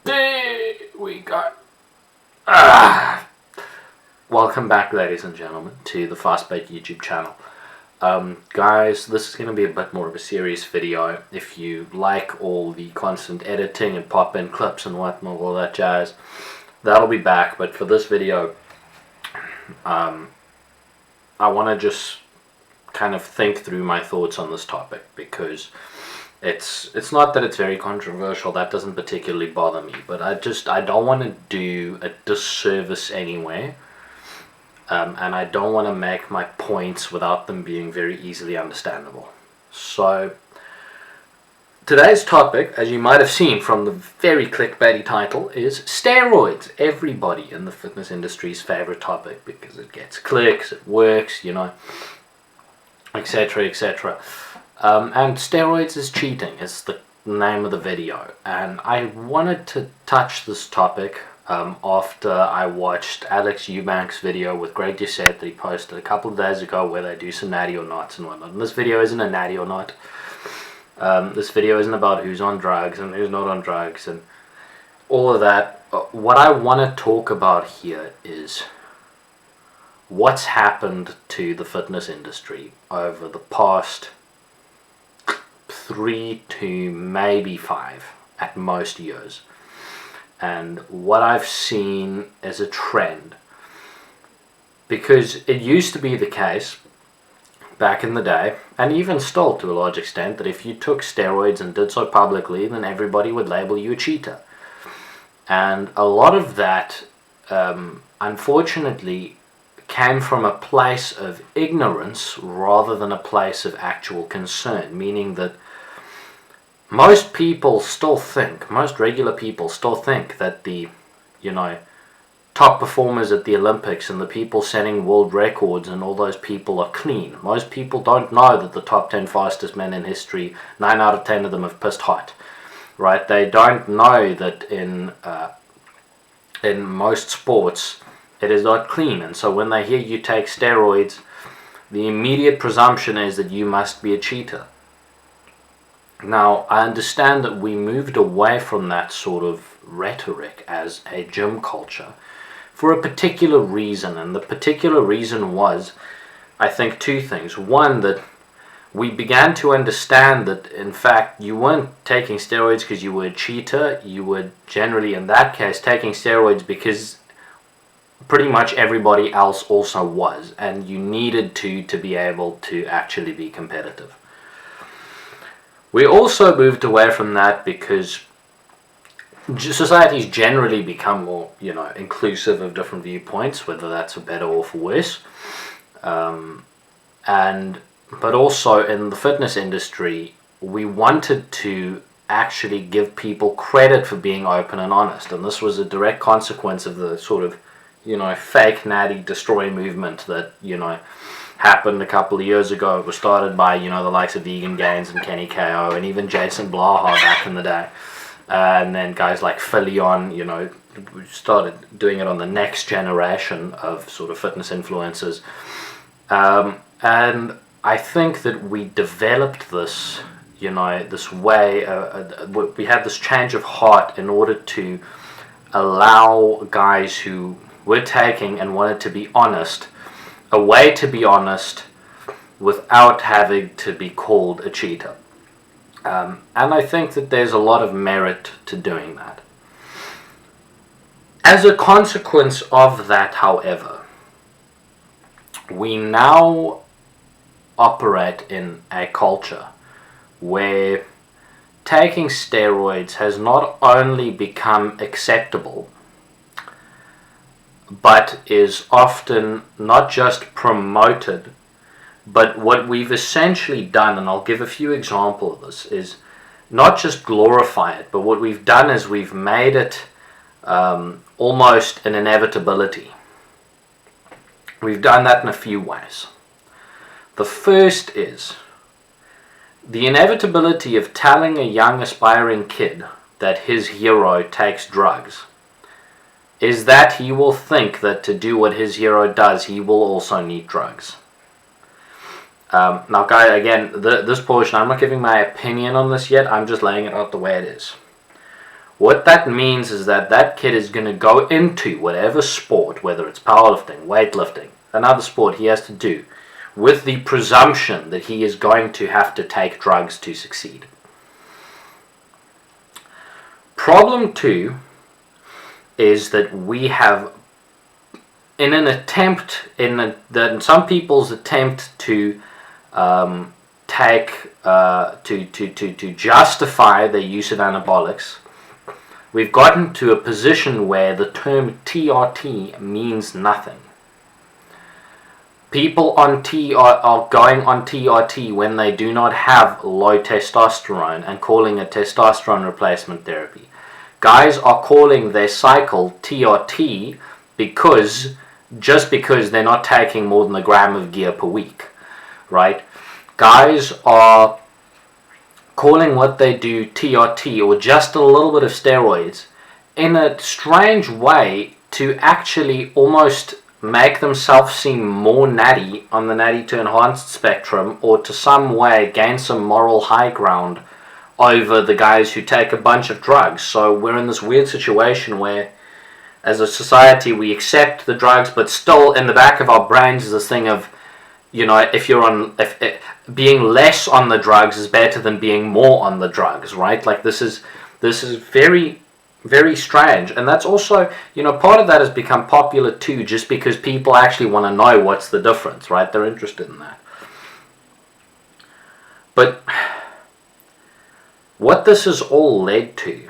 There we go. Ah. Welcome back, ladies and gentlemen, to the Fastbait YouTube channel. Guys, this is going to be a bit more of a serious video. If you like all the constant editing and pop-in clips and whatnot, all that jazz, that'll be back. But for this video, I want to just kind of think through my thoughts on this topic, because it's not that it's very controversial. That doesn't particularly bother me, but I don't want to do a disservice anyway. And I don't want to make my points without them being very easily understandable. So today's topic, as you might have seen from the very clickbaity title, is steroids. Everybody in the fitness industry's favorite topic, because it gets clicks, it works, you know, etc, etc. And steroids is cheating is the name of the video, and I wanted to touch this topic after I watched Alex Eubank's video with great Doucette that he posted a couple of days ago, where they do some natty or nots and whatnot. And this video isn't a natty or not. This video isn't about who's on drugs and who's not on drugs and all of that. What I want to talk about here is what's happened to the fitness industry over the past 3 to maybe 5 at most years. And what I've seen as a trend, because it used to be the case back in the day, and even still to a large extent, that if you took steroids and did so publicly, then everybody would label you a cheater. And a lot of that, unfortunately, came from a place of ignorance rather than a place of actual concern, meaning that most people still think, most regular people still think that the, top performers at the Olympics and the people setting world records and all those people are clean. Most people don't know that the top 10 fastest men in history, 9 out of 10 of them have pissed hot, right? They don't know that in most sports it is not clean. And so when they hear you take steroids, the immediate presumption is that you must be a cheater. Now, I understand that we moved away from that sort of rhetoric as a gym culture for a particular reason, and the particular reason was, I think, 2 things. One, that we began to understand that, in fact, you weren't taking steroids because you were a cheater. You were generally, in that case, taking steroids because pretty much everybody else also was, and you needed to be able to actually be competitive. We also moved away from that because society's generally become more, inclusive of different viewpoints, whether that's for better or for worse. But also in the fitness industry, we wanted to actually give people credit for being open and honest. And this was a direct consequence of the sort of, fake natty destroy movement that, happened a couple of years ago. It was started by, the likes of Vegan Gains and Kenny KO and even Jason Blaha back in the day. And then guys like Philion, started doing it on the next generation of sort of fitness influencers. And I think that we developed this, this way, we had this change of heart in order to allow guys who were taking and wanted to be honest, a way to be honest without having to be called a cheater. And I think that there's a lot of merit to doing that. As a consequence of that, however, we now operate in a culture where taking steroids has not only become acceptable, but is often not just promoted, but what we've essentially done, and I'll give a few examples of this, is not just glorify it, but what we've done is we've made it almost an inevitability. We've done that in a few ways. The first is the inevitability of telling a young aspiring kid that his hero takes drugs is that he will think that to do what his hero does, he will also need drugs. Now, guys, again, this portion, I'm not giving my opinion on this yet. I'm just laying it out the way it is. What that means is that that kid is going to go into whatever sport, whether it's powerlifting, weightlifting, another sport he has to do, with the presumption that he is going to have to take drugs to succeed. Problem 2 is that we have, in an attempt, in some people's attempt to to justify the use of anabolics, we've gotten to a position where the term TRT means nothing. People on are going on TRT when they do not have low testosterone and calling it testosterone replacement therapy. Guys are calling their cycle TRT just because they're not taking more than a gram of gear per week, right? Guys are calling what they do TRT, or just a little bit of steroids, in a strange way to actually almost make themselves seem more natty on the natty to enhanced spectrum, or to some way gain some moral high ground over the guys who take a bunch of drugs. So we're in this weird situation where, as a society, we accept the drugs, but still in the back of our brains is this thing of, if being less on the drugs is better than being more on the drugs, right? Like this is very, very strange. And that's also, part of that has become popular too, just because people actually want to know what's the difference, right? They're interested in that. But what this has all led to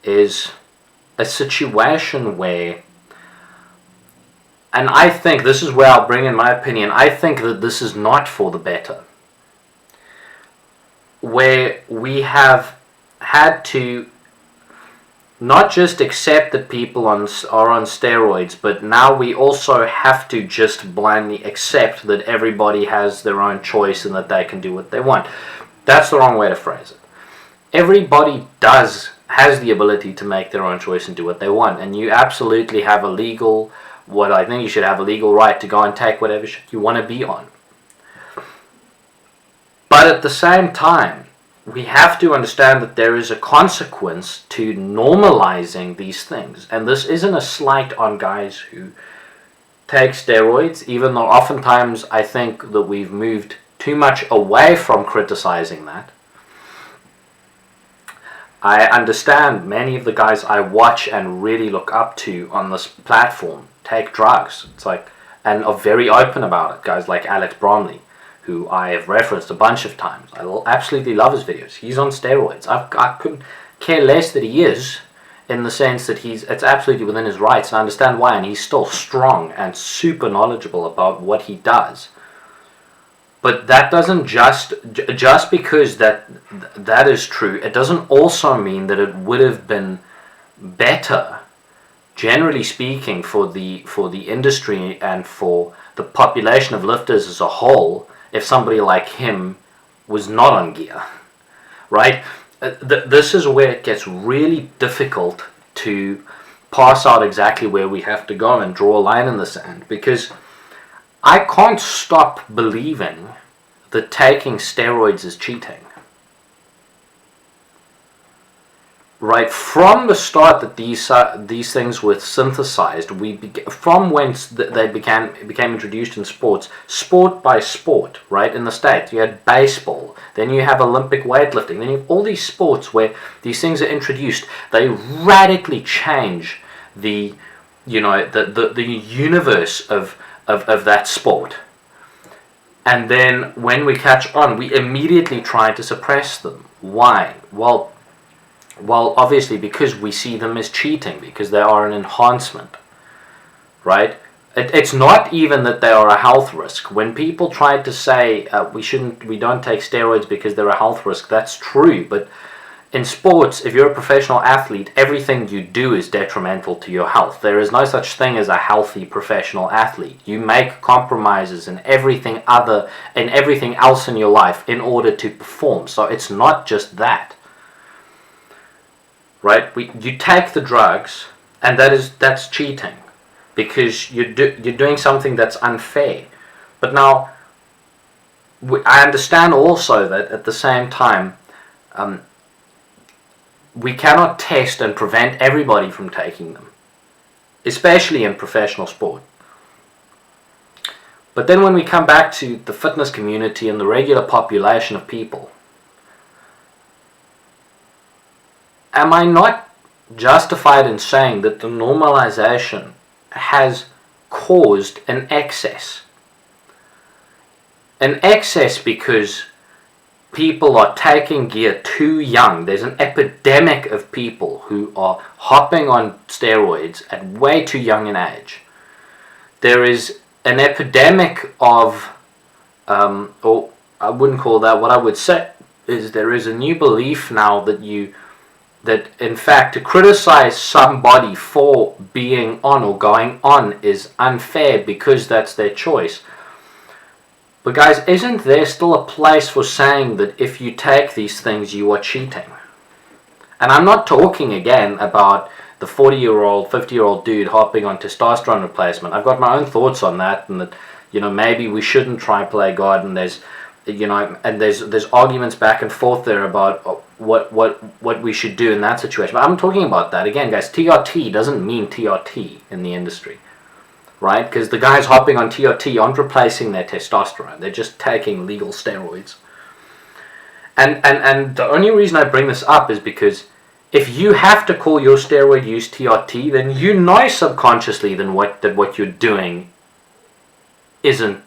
is a situation where, and I think this is where I'll bring in my opinion, I think that this is not for the better, where we have had to not just accept that people are on steroids, but now we also have to just blindly accept that everybody has their own choice and that they can do what they want. That's the wrong way to phrase it. Everybody has the ability to make their own choice and do what they want, and you absolutely have I think you should have a legal right to go and take whatever shit you want to be on. But at the same time, we have to understand that there is a consequence to normalizing these things. And this isn't a slight on guys who take steroids, even though oftentimes I think that we've moved too much away from criticizing that. I understand many of the guys I watch and really look up to on this platform take drugs. And are very open about it. Guys like Alex Bromley, who I have referenced a bunch of times. I absolutely love his videos. He's on steroids. I couldn't care less that he is, in the sense that it's absolutely within his rights, and I understand why, and he's still strong and super knowledgeable about what he does. But that doesn't just because that is true, it doesn't also mean that it would have been better, generally speaking, for the industry and for the population of lifters as a whole, if somebody like him was not on gear, right? This is where it gets really difficult to pass out exactly where we have to go and draw a line in the sand, because I can't stop believing that taking steroids is cheating. Right, from the start that these things were synthesized, from whence they became introduced in sports, sport by sport, right? In the States, you had baseball, then you have Olympic weightlifting, then you have all these sports where these things are introduced. They radically change the universe of that sport. And then when we catch on, we immediately try to suppress them. Why? Well, obviously because we see them as cheating, because they are an enhancement, right? It's not even that they are a health risk. When people try to say we don't take steroids because they're a health risk, that's true. But in sports, if you're a professional athlete, everything you do is detrimental to your health. There is no such thing as a healthy professional athlete. You make compromises in everything else in your life in order to perform. So it's not just that. Right? You take the drugs, and that's cheating, because you're doing something that's unfair. But now, I understand also that at the same time, we cannot test and prevent everybody from taking them, especially in professional sport. But then when we come back to the fitness community and the regular population of people, am I not justified in saying that the normalization has caused an excess? An excess because people are taking gear too young. There's an epidemic of people who are hopping on steroids at way too young an age. There is an epidemic of, or I wouldn't call that, what I would say is there is a new belief now that in fact to criticize somebody for being on or going on is unfair because that's their choice. But guys, isn't there still a place for saying that if you take these things you are cheating? And I'm not talking again about the 40-year-old, 50-year-old dude hopping on testosterone replacement. I've got my own thoughts on that, and that, maybe we shouldn't try play God, and there's arguments back and forth there about what we should do in that situation. But I'm talking about that again, guys. TRT doesn't mean TRT in the industry, right? Because the guys hopping on TRT aren't replacing their testosterone; they're just taking legal steroids. And the only reason I bring this up is because if you have to call your steroid use TRT, then you know subconsciously that what you're doing isn't.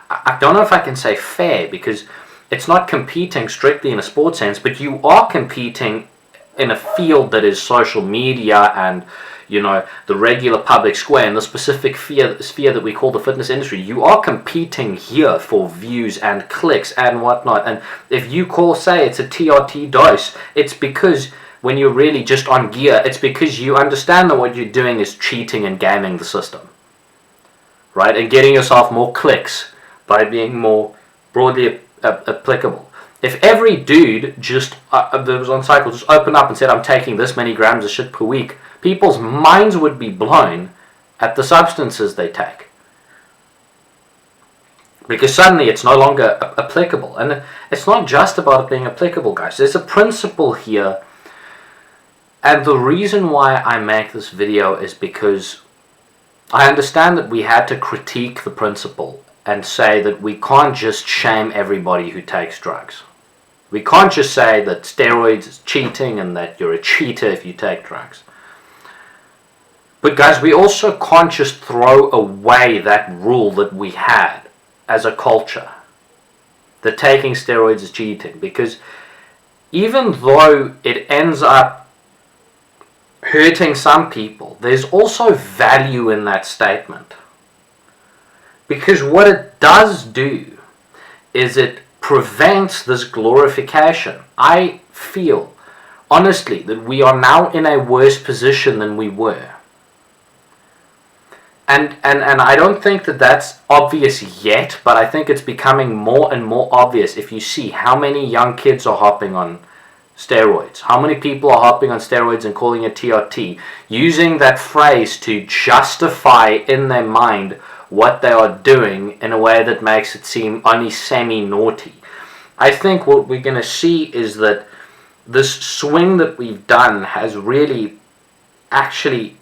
I don't know if I can say fair, because it's not competing strictly in a sports sense, but you are competing in a field that is social media and the regular public square, in the specific sphere that we call the fitness industry. You are competing here for views and clicks and whatnot. And if you say it's a TRT dose, it's because when you're really just on gear, it's because you understand that what you're doing is cheating and gaming the system, right? And getting yourself more clicks by being more broadly applicable. If every dude that was on cycle just opened up and said, I'm taking this many grams of shit per week, people's minds would be blown at the substances they take. Because suddenly it's no longer applicable. And it's not just about it being applicable, guys. There's a principle here. And the reason why I make this video is because I understand that we had to critique the principle and say that we can't just shame everybody who takes drugs. We can't just say that steroids is cheating and that you're a cheater if you take drugs. But guys, we also can't just throw away that rule that we had as a culture, that taking steroids is cheating, because even though it ends up hurting some people, there's also value in that statement. Because what it does do is it prevents this glorification. I feel, honestly, that we are now in a worse position than we were. And I don't think that that's obvious yet, but I think it's becoming more and more obvious if you see how many young kids are hopping on steroids. How many people are hopping on steroids and calling it TRT, using that phrase to justify in their mind what they are doing in a way that makes it seem only semi-naughty. I think what we're going to see is that this swing that we've done has really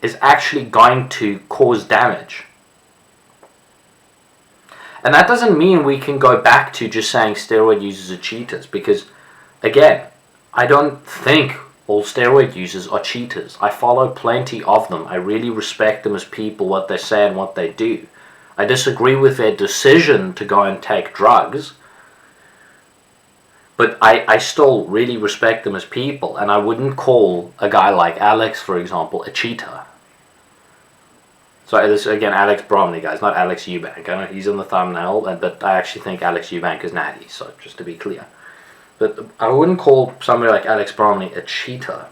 is actually going to cause damage. And that doesn't mean we can go back to just saying steroid users are cheaters, because again, I don't think all steroid users are cheaters. I follow plenty of them. I really respect them as people, what they say and what they do. I disagree with their decision to go and take drugs, but I still really respect them as people, and I wouldn't call a guy like Alex, for example, a cheater. So this again, Alex Bromley, guys, not Alex Eubank. I know he's in the thumbnail, but I actually think Alex Eubank is Natty, so just to be clear. But I wouldn't call somebody like Alex Bromley a cheater,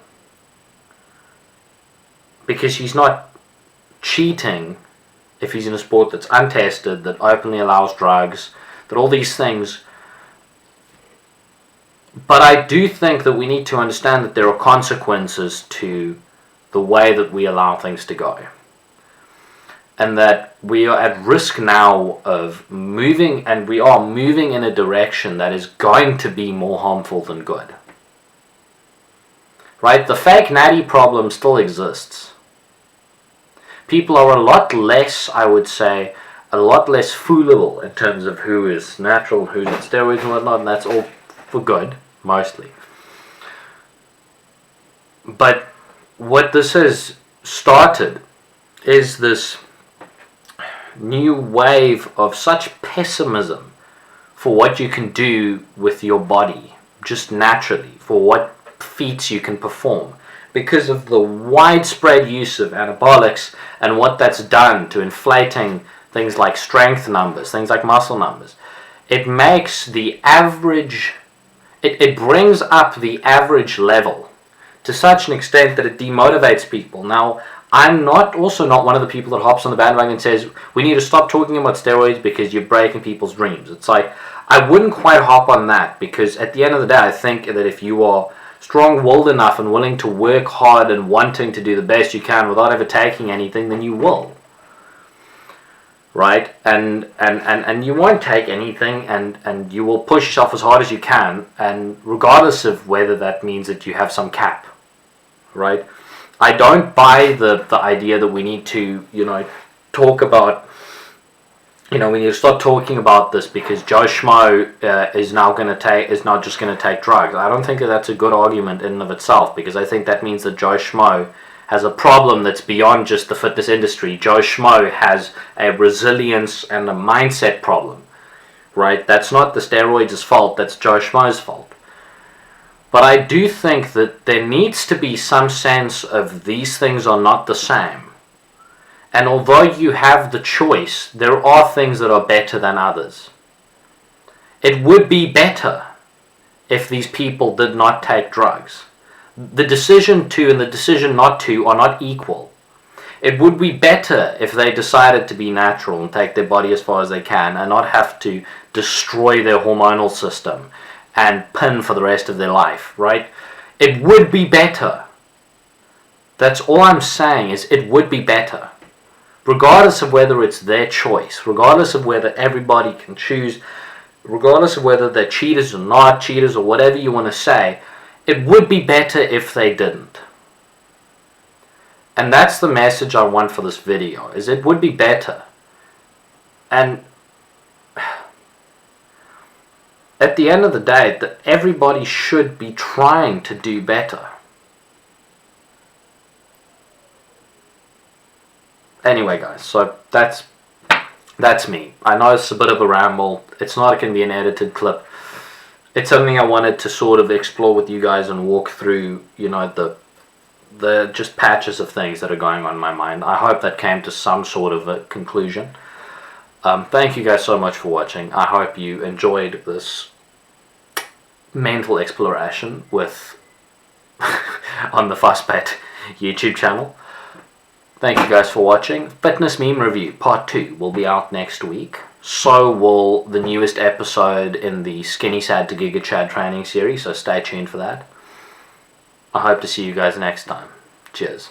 because he's not cheating if he's in a sport that's untested, that openly allows drugs, that all these things. But I do think that we need to understand that there are consequences to the way that we allow things to go. And that we are at risk now of moving, and we are moving in a direction that is going to be more harmful than good. right? The fake natty problem still exists. People are a lot less, I would say, a lot less foolable in terms of who is natural, who's on steroids and whatnot, and that's all for good, mostly. But what this has started is this new wave of such pessimism for what you can do with your body, just naturally, for what feats you can perform, because of the widespread use of anabolics and what that's done to inflating things like strength numbers, things like muscle numbers. It makes the average, it brings up the average level to such an extent that it demotivates people. Now, I'm also not one of the people that hops on the bandwagon and says, we need to stop talking about steroids because you're breaking people's dreams. It's like, I wouldn't quite hop on that, because at the end of the day, I think that if you are strong-willed enough and willing to work hard and wanting to do the best you can without ever taking anything, then you will. Right? And you won't take anything, and you will push yourself as hard as you can, and regardless of whether that means that you have some cap. Right? I don't buy the idea that we need to, talk about, we need to start talking about this because Joe Schmo is not just going to take drugs. I don't think that that's a good argument in and of itself, because I think that means that Joe Schmo has a problem that's beyond just the fitness industry. Joe Schmo has a resilience and a mindset problem, right? That's not the steroids' fault, that's Joe Schmo's fault. But I do think that there needs to be some sense of these things are not the same. And although you have the choice, there are things that are better than others. It would be better if these people did not take drugs. The decision to and the decision not to are not equal. It would be better if they decided to be natural and take their body as far as they can and not have to destroy their hormonal system and pin for the rest of their life, right? It would be better. That's all I'm saying, is it would be better. Regardless of whether it's their choice, regardless of whether everybody can choose, regardless of whether they're cheaters or not cheaters or whatever you want to say, it would be better if they didn't. And that's the message I want for this video, is it would be better. And at the end of the day, that everybody should be trying to do better. Anyway, guys, so that's me. I know it's a bit of a ramble. It's not going to be an edited clip. It's something I wanted to sort of explore with you guys and walk through, the just patches of things that are going on in my mind. I hope that came to some sort of a conclusion. Thank you guys so much for watching. I hope you enjoyed this mental exploration with on the Fastbet YouTube channel. Thank you guys for watching. Fitness Meme Review Part 2 will be out next week. So will the newest episode in the Skinny Sad to Giga Chad training series, so stay tuned for that. I hope to see you guys next time. Cheers.